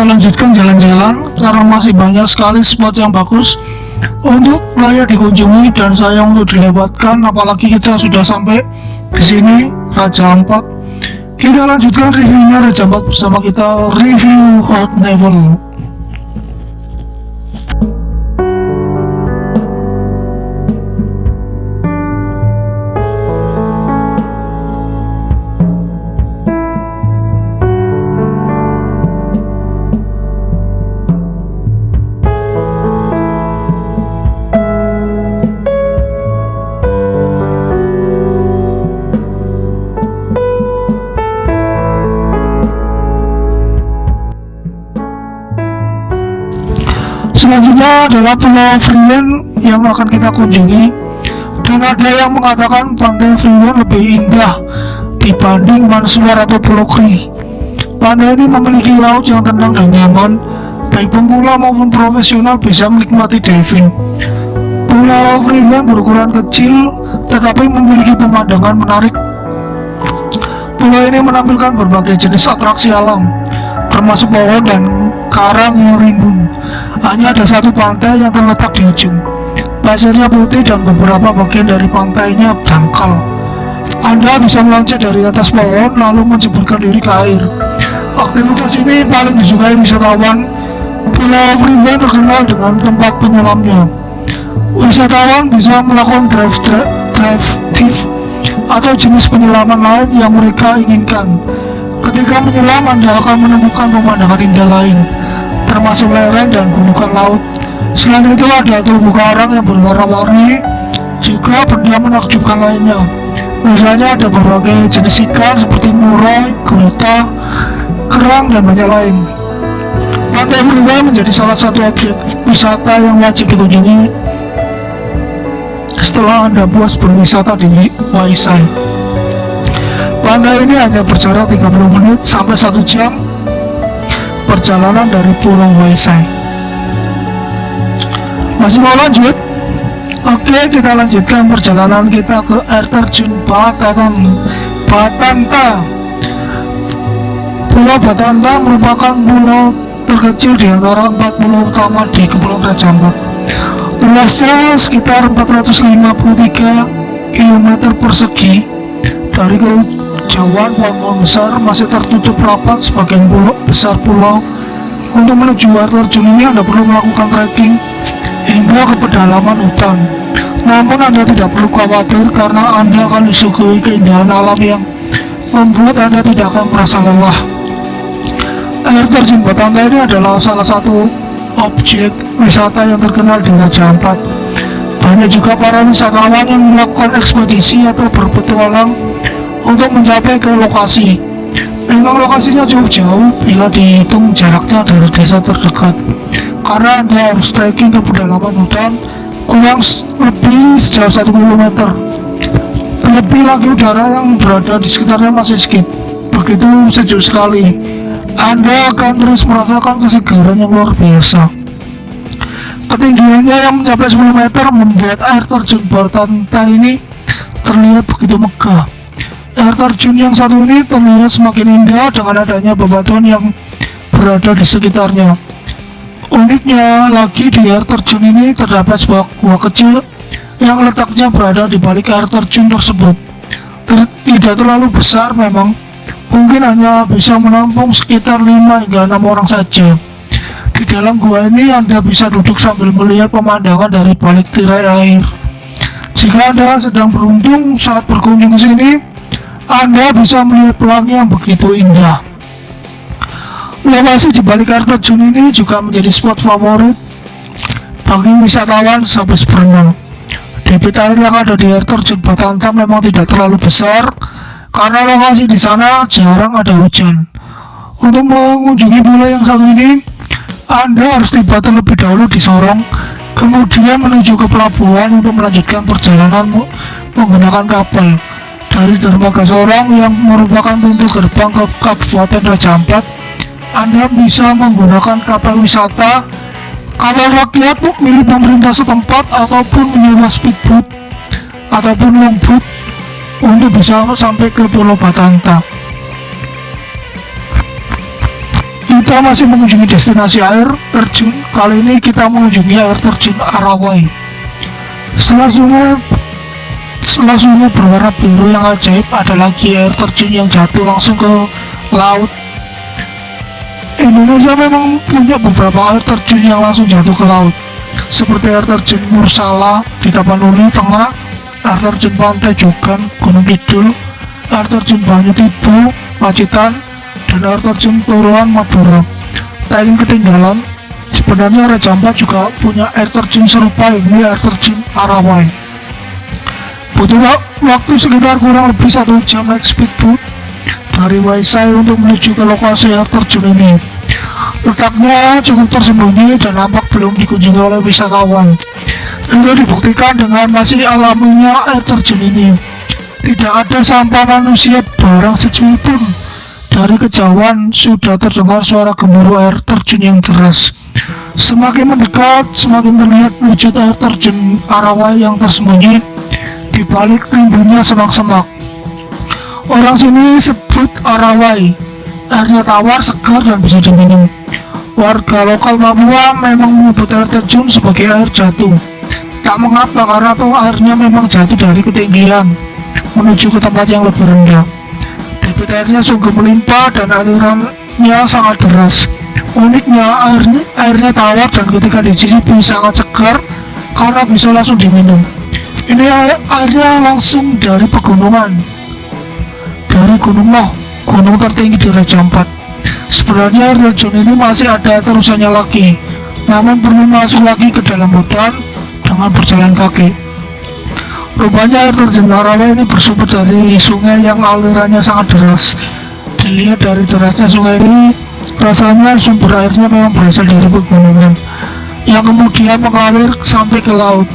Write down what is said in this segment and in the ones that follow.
kita lanjutkan jalan-jalan karena masih banyak sekali spot yang bagus untuk layak dikunjungi dan sayang untuk dilewatkan, apalagi kita sudah sampai di sini Raja Ampat. Kita lanjutkan reviewnya Raja Ampat bersama kita review Hot Never. Selanjutnya adalah Pulau Friwen yang akan kita kunjungi, dan ada yang mengatakan Pantai Friwen lebih indah dibanding Mansuar atau Pulau Kri. Pantai ini memiliki laut yang tenang dan nyaman, baik pemula maupun profesional bisa menikmati diving. Pulau Friwen berukuran kecil tetapi memiliki pemandangan menarik. Pulau ini menampilkan berbagai jenis atraksi alam, termasuk pohon dan karang yang rimbun. Hanya ada satu pantai yang terletak di ujung. Pasirnya putih dan beberapa bagian dari pantainya dangkal. Anda bisa meloncat dari atas pohon lalu menceburkan diri ke air. Aktivitas ini paling disukai wisatawan. Pulau Friwen terkenal dengan tempat penyelamnya. Wisatawan bisa melakukan dive atau jenis penyelaman lain yang mereka inginkan. Ketika menyelam, Anda akan menemukan pemandangan indah lain, termasuk lereng dan gunungan laut. Selain itu ada terumbu karang yang berwarna-warni, juga benda menakjubkan lainnya. Misalnya ada berbagai jenis ikan seperti murai, gurita, kerang, dan banyak lain. Pantai Friwen menjadi salah satu objek wisata yang wajib dikunjungi setelah Anda puas berwisata di Waisai. Pantai ini hanya berjarak 30 menit sampai 1 jam perjalanan dari Pulau Waisai. Masih mau lanjut? Oke, kita lanjutkan perjalanan kita ke air terjun Batanta. Pulau Batanta merupakan pulau terkecil di antara 4 pulau utama di Kepulauan Raja Ampat. Luasnya sekitar 453 km persegi. Dari kejauhan pohon-pohon besar masih tertutup rapat sebagian besar pulau. Untuk menuju air terjun ini Anda perlu melakukan trekking hingga ke pedalaman hutan. Namun Anda tidak perlu khawatir karena Anda akan disuguhi keindahan alam yang membuat Anda tidak akan merasa lelah. Air terjun Batanta ini adalah salah satu objek wisata yang terkenal di Raja Ampat. Banyak juga para wisatawan yang melakukan ekspedisi atau berpetualang untuk mencapai ke lokasi. Memang lokasinya cukup jauh bila dihitung jaraknya dari desa terdekat, karena Anda harus trekking ke pedalaman hutan kurang lebih sejauh 1 km. Terlebih lagi udara yang berada di sekitarnya masih begitu sejuk sekali. Anda akan terus merasakan kesegaran yang luar biasa. Ketinggiannya yang mencapai 10 meter membuat air terjun Batanta ini terlihat begitu megah. Air terjun yang satu ini terlihat semakin indah dengan adanya bebatuan yang berada di sekitarnya. Uniknya lagi, di air terjun ini terdapat sebuah gua kecil yang letaknya berada di balik air terjun tersebut. Tidak terlalu besar memang, mungkin hanya bisa menampung sekitar 5 hingga 6 orang saja. Di dalam gua ini Anda bisa duduk sambil melihat pemandangan dari balik tirai air. Jika Anda sedang beruntung saat berkunjung ke sini, Anda bisa melihat pelangi yang begitu indah. Lokasi di balik air terjun ini juga menjadi spot favorit bagi wisatawan sampai berenang. Debit air yang ada di air terjun Batanta memang tidak terlalu besar karena lokasi di sana jarang ada hujan. Untuk mengunjungi pulau yang satu ini, Anda harus tiba terlebih dahulu di Sorong, kemudian menuju ke pelabuhan untuk melanjutkan perjalanan menggunakan kapal. Dari dermaga Sorong yang merupakan pintu gerbang ke Kabupaten Raja Ampat, Anda bisa menggunakan kapal wisata, kapal rakyat milik pemerintah setempat, ataupun menyewa speedboat ataupun longboat untuk bisa sampai ke Pulau Batanta. Di kita masih mengunjungi destinasi air terjun. Kali ini kita mengunjungi air terjun Arawai. Setelah sungai berwarna biru yang ajaib, ada lagi air terjun yang jatuh langsung ke laut. Indonesia memang punya beberapa air terjun yang langsung jatuh ke laut, seperti air terjun Mursala di Tapanuli Tengah, air terjun Pantai Jogan Gunung Kidul, air terjun Banyu Tibu Pacitan, dan air terjun Turuan Madura. Tak ingin ketinggalan, sebenarnya Raja Ampat juga punya air terjun serupa, ini air terjun Arawai. Butuh waktu sekitar kurang lebih 1 jam naik speedboat dari Waisai untuk menuju ke lokasi air terjun ini. Letaknya cukup tersembunyi dan nampak belum dikunjungi oleh wisatawan. Itu dibuktikan dengan masih alaminya air terjun ini. Tidak ada sampah manusia barang secuil pun. Dari kejauhan sudah terdengar suara gemuruh air terjun yang deras. Semakin mendekat, semakin terlihat wujud air terjun Arawai yang tersembunyi di balik rimbunnya semak-semak. Orang sini sebut Arawai. Airnya tawar, segar, dan bisa diminum. Warga lokal Papua memang menyebut air terjun sebagai air jatuh. Tak mengapa, karena tuh airnya memang jatuh dari ketinggian menuju ke tempat yang lebih rendah. Debit airnya sungguh melimpah dan alirannya sangat deras. Uniknya airnya tawar dan ketika dicicipi sangat segar karena bisa langsung diminum. Ini airnya langsung dari pegunungan, dari Gunung Loh, gunung tertinggi di Raja Ampat. Sebenarnya air terjun ini masih ada terusannya lagi, namun perlu masuk lagi ke dalam hutan dengan berjalan kaki. Rupanya air terjun Arawai ini bersumber dari sungai yang alirannya sangat deras. Dilihat dari derasnya sungai ini, rasanya sumber airnya memang berasal dari pegunungan yang kemudian mengalir sampai ke laut.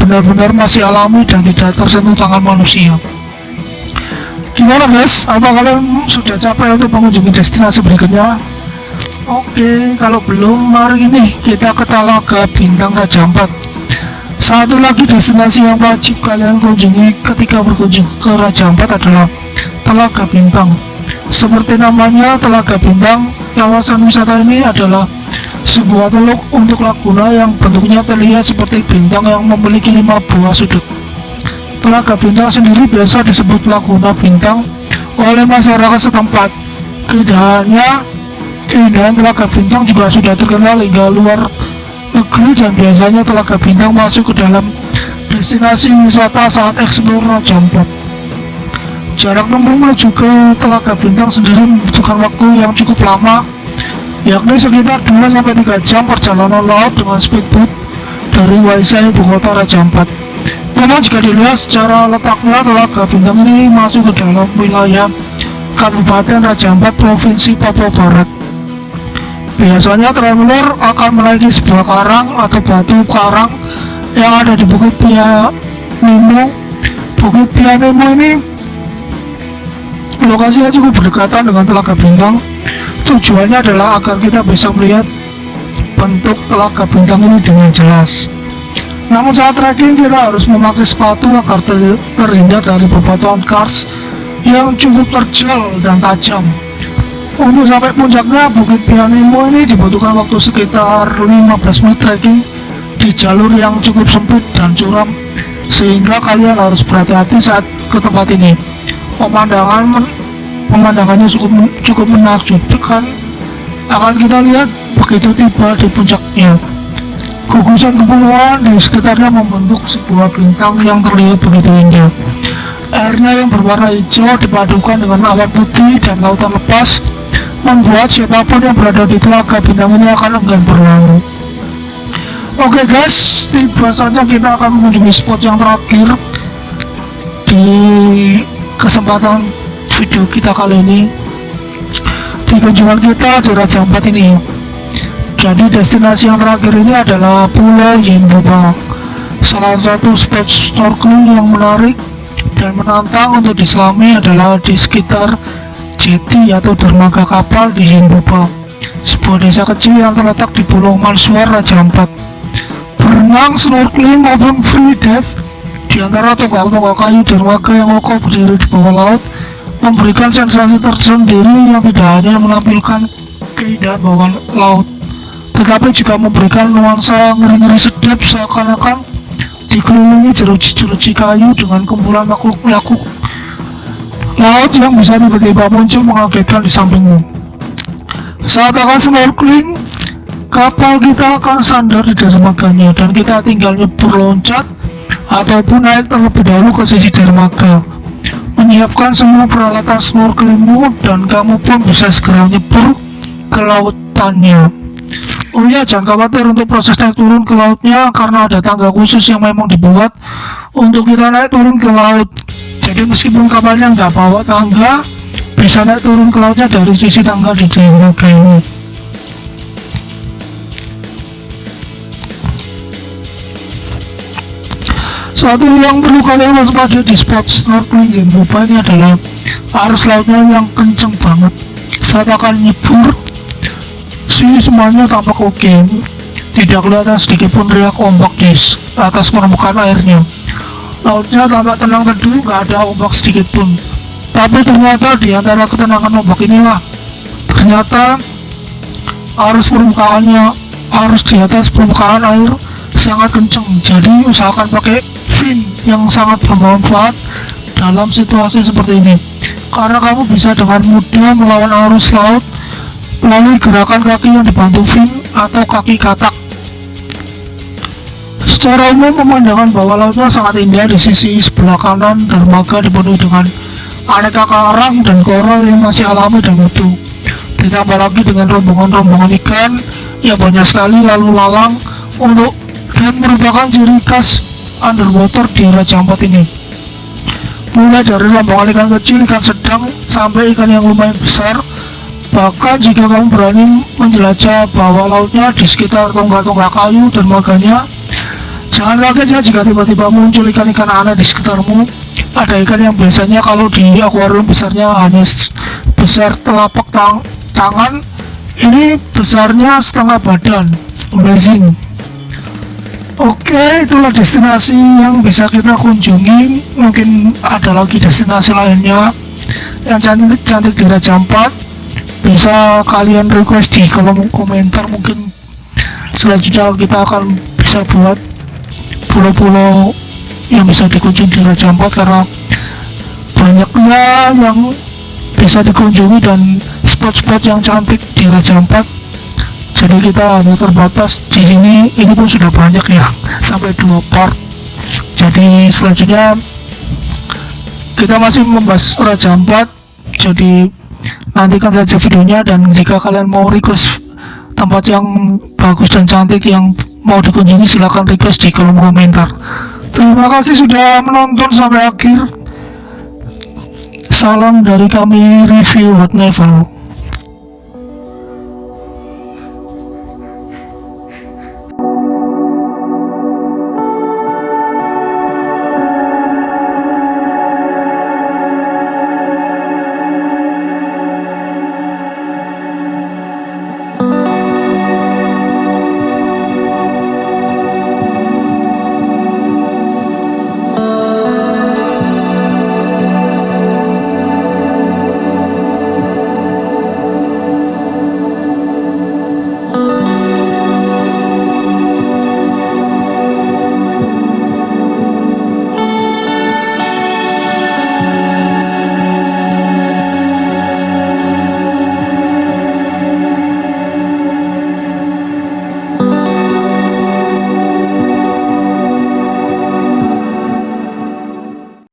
Benar-benar masih alami dan tidak tersentuh tangan manusia. Gimana guys? Apa kalian sudah capek untuk mengunjungi destinasi berikutnya? Oke, kalau belum, mari ini kita ke Talaga Bintang Raja Ampat. Satu lagi destinasi yang wajib kalian kunjungi ketika berkunjung ke Raja Ampat adalah Talaga Bintang. Seperti namanya Talaga Bintang, kawasan wisata ini adalah sebuah teluk untuk laguna yang bentuknya terlihat seperti bintang yang memiliki 5 buah sudut. Telaga Bintang sendiri biasa disebut Laguna Bintang oleh masyarakat setempat. Keindahan Telaga Bintang juga sudah terkenal hingga luar negeri dan biasanya Telaga Bintang masuk ke dalam destinasi wisata saat eksplor Raja Ampat. Jarak tempuh menuju ke Telaga Bintang sendiri membutuhkan waktu yang cukup lama, yakni sekitar 2-3 jam perjalanan laut dengan speedboat dari Waisai, ibu kota Raja Ampat. Memang jika dilihat secara letaknya, Telaga Bintang ini masuk ke dalam wilayah Kabupaten Raja Ampat, Provinsi Papua Barat. Biasanya traveler akan menaiki sebuah karang atau batu karang yang ada di Bukit Pianemo. Bukit Pianemo ini lokasinya cukup berdekatan dengan Telaga Bintang. Tujuannya adalah agar kita bisa melihat bentuk Telaga Bintang ini dengan jelas. Namun saat trekking kita harus memakai sepatu agar terhindar dari bebatuan kars yang cukup terjal dan tajam. Untuk sampai puncaknya Bukit Pianemo ini dibutuhkan waktu sekitar 15 menit trekking di jalur yang cukup sempit dan curam, sehingga kalian harus berhati-hati saat ke tempat ini. Pemandangannya cukup menakjubkan akan kita lihat begitu tiba di puncaknya. Gugusan kepulauan di sekitarnya membentuk sebuah bintang yang terlihat begitu indah. Airnya yang berwarna hijau dipadukan dengan awan putih dan lautan lepas membuat siapapun yang berada di Telaga Bintang ini akan enggan berlalu. Oke guys, tiba saja kita akan mengunjungi spot yang terakhir di kesempatan video kita kali ini, di kunjungan kita di Raja Ampat ini. Jadi destinasi yang terakhir ini adalah Pulau Yimbuba, salah satu spot snorkeling yang menarik dan menantang untuk diselami adalah di sekitar jeti atau dermaga kapal di Yimbuba, sebuah desa kecil yang terletak di Pulau Mansuar, Raja Ampat. Berenang, snorkeling maupun free dive di antara tonggak-tonggak kayu dermaga yang kokoh berdiri di bawah laut memberikan sensasi tersendiri yang tidak hanya menampilkan keindahan bawah laut, tetapi juga memberikan nuansa ngeri-ngeri sedap seakan-akan dikelilingi jeruji-jeruji kayu dengan kumpulan makhluk-makhluk laut yang bisa tiba-tiba muncul mengagetkan di sampingmu. Saat akan snorkeling, kapal kita akan sandar di dermaganya dan kita tinggal nyebur loncat ataupun naik terlebih dahulu ke sisi dermaga, menyiapkan semua peralatan snorkelingmu dan kamu pun bisa segera nyebur ke lautannya. Oh ya, jangan khawatir untuk proses naik turun ke lautnya karena ada tangga khusus yang memang dibuat untuk kita naik turun ke laut. Jadi meskipun kapalnya nggak bawa tangga, bisa naik turun ke lautnya dari sisi tangga di dermaga ini. Satu yang perlu kalian waspadai di spot snorkeling yang Boba ini adalah arus lautnya yang kenceng banget. Saat akan nyebur, semuanya tampak oke, tidak kelihatan sedikit pun riak ombak di atas permukaan airnya. Lautnya tampak tenang teduh, gak ada ombak sedikit pun. Tapi ternyata di antara ketenangan ombak inilah, ternyata arus di atas permukaan air sangat kencang. Jadi usahakan pakai fin yang sangat bermanfaat dalam situasi seperti ini, karena kamu bisa dengan mudah melawan arus laut melalui gerakan kaki yang dibantu fin atau kaki katak. Secara umum pemandangan bawah lautnya sangat indah. Di sisi sebelah kanan dermaga dipenuhi dengan aneka karang dan koral yang masih alami dan utuh. Ditambah lagi dengan rombongan-rombongan ikan yang banyak sekali lalu lalang untuk dan merupakan ciri khas underwater di Raja Ampat ini. Mulai dari rombongan ikan kecil, ikan sedang, sampai ikan yang lumayan besar. Bahkan jika kamu berani menjelajah bawah lautnya di sekitar tonggak-tonggak kayu dermaganya, jangan kaget ya jika tiba-tiba muncul ikan-ikan aneh di sekitarmu. Ada ikan yang biasanya kalau di akuarium besarnya hanya besar telapak tangan, ini besarnya setengah badan. Amazing. Oke, itulah destinasi yang bisa kita kunjungi. Mungkin ada lagi destinasi lainnya yang cantik-cantik di Raja Ampat. Bisa kalian request di kolom komentar. Mungkin selanjutnya kita akan bisa buat pulau-pulau yang bisa dikunjungi di Raja Ampat, karena banyaknya yang bisa dikunjungi dan spot-spot yang cantik di Raja Ampat. Jadi kita hanya terbatas di sini, ini pun sudah banyak ya, sampai 2 part. Jadi selanjutnya kita masih membahas Raja Ampat. Jadi nantikan saja videonya, dan jika kalian mau request tempat yang bagus dan cantik yang mau dikunjungi, silahkan request di kolom komentar. Terima kasih sudah menonton sampai akhir. Salam dari kami, Review What Never.